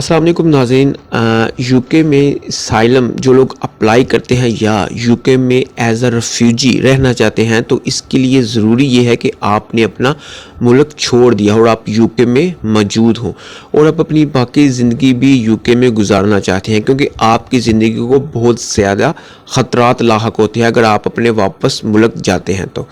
अस्सलाम वालेकुम नाज़रीन। यूके में साइलम जो लोग अप्लाई करते हैं या यूके में एज अ रेफ्यूजी रहना चाहते हैं, तो इसके लिए ज़रूरी ये है कि आपने अपना मुल्क छोड़ दिया और आप यूके में मौजूद हों और आप अपनी बाकी ज़िंदगी भी यूके में गुजारना चाहते हैं, क्योंकि आपकी ज़िंदगी को बहुत ज़्यादा ख़तरात लाहक होते हैं अगर आप अपने वापस मुल्क जाते हैं। तो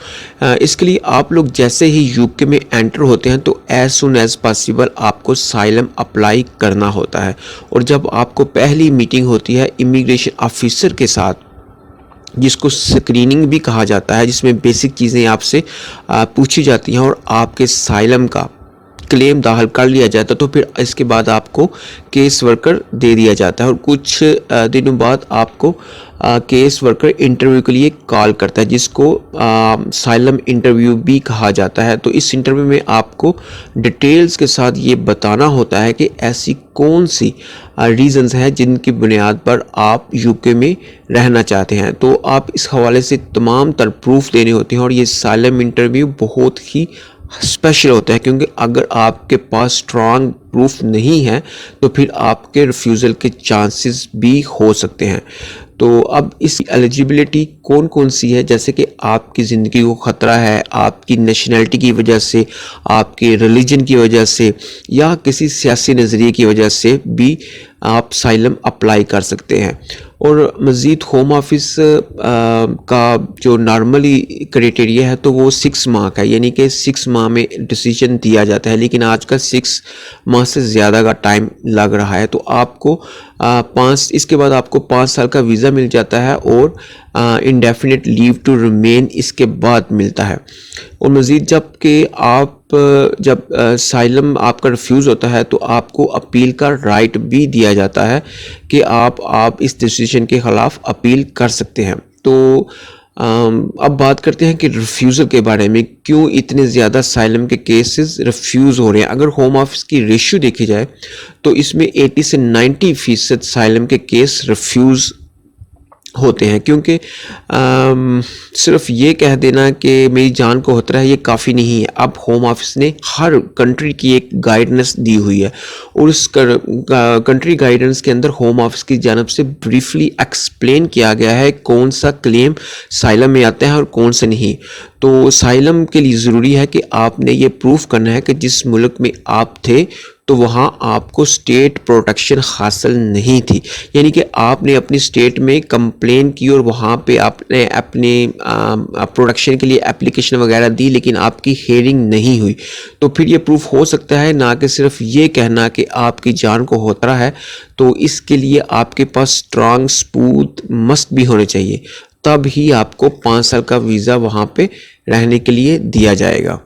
इसके लिए आप लोग जैसे ही यूके में एंटर होते हैं तो एज़ सुन एज़ पॉसिबल आपको साइलम अप्लाई करना होता है। और जब आपको पहली मीटिंग होती है इमिग्रेशन ऑफिसर के साथ, जिसको स्क्रीनिंग भी कहा जाता है, जिसमें बेसिक चीज़ें आपसे पूछी जाती हैं और आपके साइलम का क्लेम दाखिल कर लिया जाता है, तो फिर इसके बाद आपको केस वर्कर दे दिया जाता है और कुछ दिनों बाद आपको केस वर्कर इंटरव्यू के लिए कॉल करता है, जिसको साइलम इंटरव्यू भी कहा जाता है। तो इस इंटरव्यू में आपको डिटेल्स के साथ ये बताना होता है कि ऐसी कौन सी रीज़न्स हैं जिनकी बुनियाद पर आप यूके में रहना चाहते हैं। तो आप इस हवाले से तमाम तर प्रूफ देने होते हैं और ये साइलम इंटरव्यू बहुत ही स्पेशल होता है, क्योंकि अगर आपके पास स्ट्रॉन्ग प्रूफ नहीं है तो फिर आपके रिफ्यूज़ल के चांसेस भी हो सकते हैं। तो अब इस एलिजिबिलिटी कौन कौन सी है, जैसे कि आपकी ज़िंदगी को ख़तरा है, आपकी नेशनैलिटी की वजह से, आपके रिलीजन की वजह से या किसी सियासी नज़रिए की वजह से भी आप साइलम अप्लाई कर सकते हैं। और मज़ीद होम ऑफिस का जो नॉर्मली क्राइटेरिया है तो वो 6 माह का है, यानी कि 6 माह में डिसीजन दिया जाता है, लेकिन आजकल 6 माह से ज़्यादा का टाइम लग रहा है। तो आपको इसके बाद आपको 5 साल का वीज़ा मिल जाता है और इंडेफिनिट लीव टू रिमेन इसके बाद मिलता है। और मज़ीद जब साइलम आपका रिफ्यूज़ होता है तो आपको अपील का राइट भी दिया जाता है कि आप इस डिसीजन के ख़िलाफ़ अपील कर सकते हैं। तो अब बात करते हैं कि रिफ्यूज़ल के बारे में, क्यों इतने ज़्यादा साइलम के केसेस रिफ्यूज़ हो रहे हैं। अगर होम ऑफिस की रेशियो देखी जाए तो इसमें 80 से 90% साइलम के केस रिफ्यूज़ होते हैं, क्योंकि सिर्फ ये कह देना कि मेरी जान को खतरा है ये काफ़ी नहीं है। अब होम ऑफिस ने हर कंट्री की एक गाइडेंस दी हुई है और उस कंट्री गाइडेंस के अंदर होम ऑफिस की जानब से ब्रीफली एक्सप्लेन किया गया है कौन सा क्लेम साइलम में आता है और कौन सा नहीं। तो साइलम के लिए ज़रूरी है कि आपने ये प्रूफ करना है कि जिस मुल्क में आप थे तो वहाँ आपको स्टेट प्रोटेक्शन हासिल नहीं थी, यानी कि आपने अपनी स्टेट में कंप्लेन की और वहाँ पे आपने अपने प्रोटेक्शन के लिए एप्लीकेशन वगैरह दी, लेकिन आपकी हेयरिंग नहीं हुई। तो फिर ये प्रूफ हो सकता है, ना कि सिर्फ ये कहना कि आपकी जान को खतरा है। तो इसके लिए आपके पास स्ट्रॉन्ग सबूत मस्ट भी होने चाहिए, तब ही आपको 5 साल का वीज़ा वहाँ पे रहने के लिए दिया जाएगा।